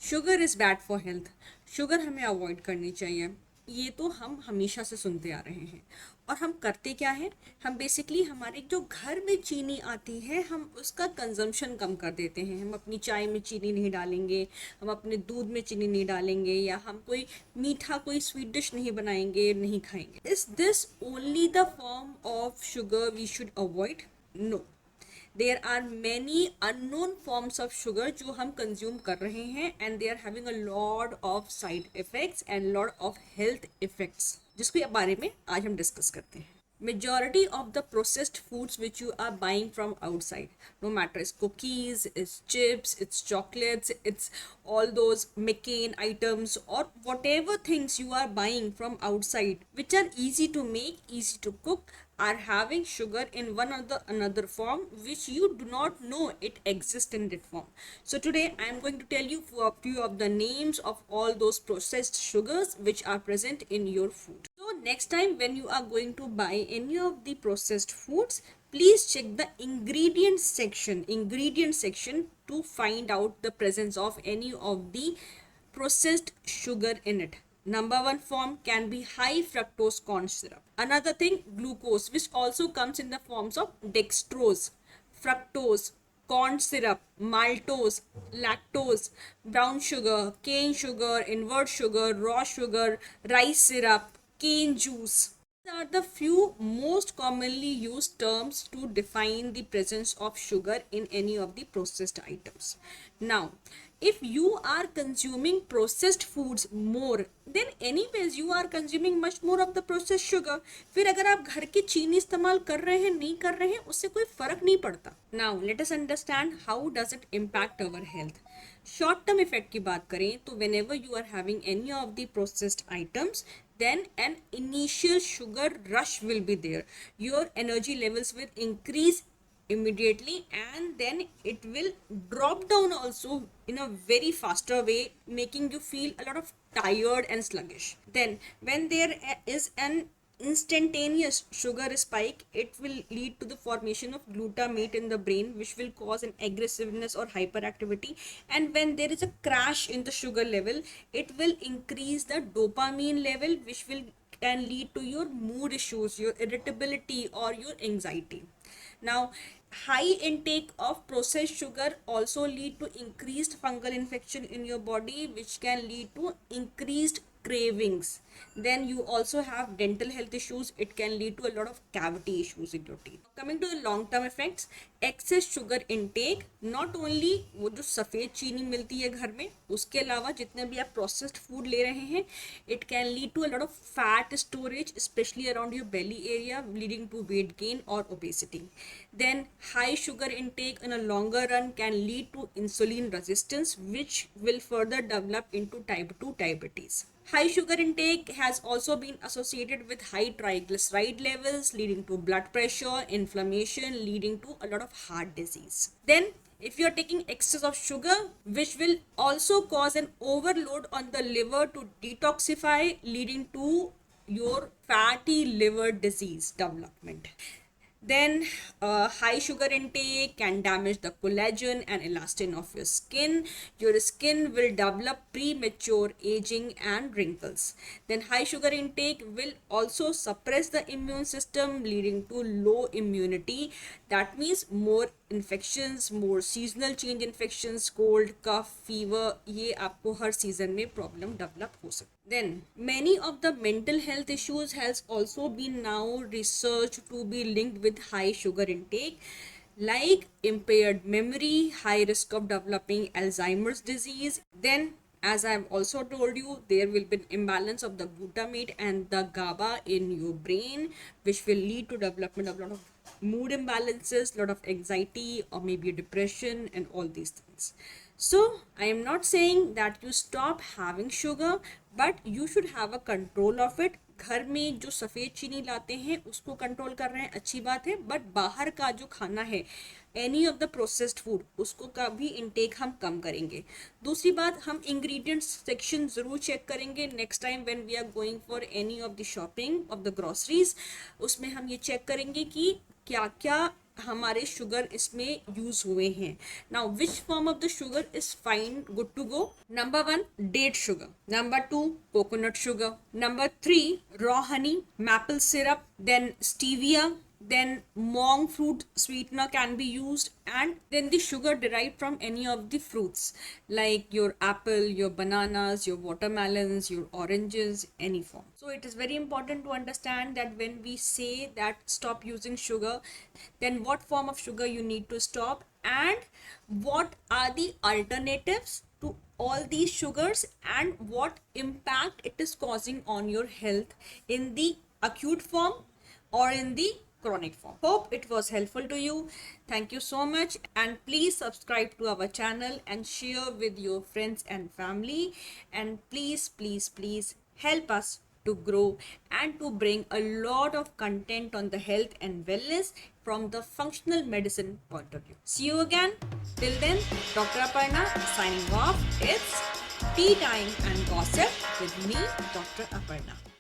Sugar is bad for health. Sugar हमें avoid करनी चाहिए। ये तो हम हमेशा से सुनते आ रहे हैं। और हम करते क्या हैं? हम बेसिकली हमारे जो घर में चीनी आती है हम उसका कंजम्पशन कम कर देते हैं। हम अपनी चाय में चीनी नहीं डालेंगे, हम अपने दूध में चीनी नहीं डालेंगे, या हम कोई मीठा कोई स्वीट डिश नहीं बनाएंगे, नहीं खाएंगे। Is this only the form of sugar we should avoid? No, there are many unknown forms of sugar जो हम कंज्यूम कर रहे हैं, and they are having a lot of side effects and lot of health effects, जिसके बारे में आज हम डिस्कस करते हैं। Majority of the processed foods which you are buying from outside, no matter it's cookies, it's chips, it's chocolates, it's all those McCain items, or whatever things you are buying from outside which are easy to make, easy to cook, are having sugar in one or the another form which you do not know it exists in that form. So today I am going to tell you a few of the names of all those processed sugars which are present in your food. So next time when you are going to buy any of the processed foods, please check the ingredient section to find out the presence of any of the processed sugar in it. Number one form can be high fructose corn syrup. Another thing, glucose, which also comes in the forms of dextrose, fructose, corn syrup, maltose, lactose, brown sugar, cane sugar, invert sugar, raw sugar, rice syrup, cane juice. These are the few most commonly used terms to define the presence of sugar in any of the processed items. Now, if you are consuming processed foods more, then anyways you are consuming much more of the processed sugar. फिर अगर आप घर की चीनी इस्तेमाल कर रहे हैं नहीं कर रहे हैं उससे कोई फर्क नहीं पड़ता. Now let us understand how does it impact our health. Short term effect की बात करें तो whenever you are having any of the processed items, then an initial sugar rush will be there. Your energy levels will increase immediately, and then it will drop down also in a very faster way, making you feel a lot of tired and sluggish. Then when there is an instantaneous sugar spike, it will lead to the formation of glutamate in the brain, which will cause an aggressiveness or hyperactivity. And when there is a crash in the sugar level, it will increase the dopamine level, which will can lead to your mood issues, your irritability, or your anxiety. Now, high intake of processed sugar also lead to increased fungal infection in your body, which can lead to increased cravings. Then you also have dental health issues. It can lead to a lot of cavity issues in your teeth. Coming to the long term effects, excess sugar intake, not only वो जो सफ़ेद चीनी मिलती है घर में, उसके अलावा जितने भी आप प्रोसेस्ड फूड ले रहे हैं, it can lead to a lot of fat storage, especially around your belly area, leading to weight gain or obesity. Then high sugar intake in a longer run can lead to insulin resistance, which will further develop into type 2 diabetes. High sugar intake has also been associated with high triglyceride levels, leading to blood pressure, inflammation, leading to a lot of heart disease. Then if you are taking excess of sugar, which will also cause an overload on the liver to detoxify, leading to your fatty liver disease development. Then high sugar intake can damage the collagen and elastin of your skin. Your skin will develop premature aging and wrinkles. Then high sugar intake will also suppress the immune system, leading to low immunity. That means more infections, more seasonal change infections, cold, cough, fever, ये आपको हर season में problem develop हो सकता है. Then many of the mental health issues has also been now researched to be linked with high sugar intake, like impaired memory, high risk of developing Alzheimer's disease. Then as I have also told you, there will be an imbalance of the glutamate and the GABA in your brain, which will lead to development of a lot of mood imbalances, lot of anxiety, or maybe depression, and all these things. So I am not saying that you stop having sugar, but you should have a control of it. घर में जो सफ़ेद चीनी लाते हैं उसको control कर रहे हैं, अच्छी बात है, बट बाहर का जो खाना है any of the processed food उसको का भी इनटेक हम कम करेंगे. दूसरी बात, हम इंग्रेडिएंट्स सेक्शन ज़रूर चेक करेंगे next time when we are going for any of the shopping of the groceries. उसमें हम ये चेक करेंगे कि क्या क्या हमारे शुगर इसमें यूज हुए हैं. Now which form of the sugar is fine good to go? Number 1 date sugar, number 2 coconut sugar, number 3 raw honey, maple syrup, then stevia, then monk fruit sweetener can be used, and then the sugar derived from any of the fruits like your apple, your bananas, your watermelons, your oranges, any form. So it is very important to understand that when we say that stop using sugar, then what form of sugar you need to stop, and what are the alternatives to all these sugars, and what impact it is causing on your health in the acute form or in the chronic form. Hope it was helpful to you. Thank you so much, and please subscribe to our channel and share with your friends and family, and please help us to grow and to bring a lot of content on the health and wellness from the functional medicine point of view. See you again. Till then, Dr. Aparna signing off. It's tea time and gossip with me, Dr. Aparna.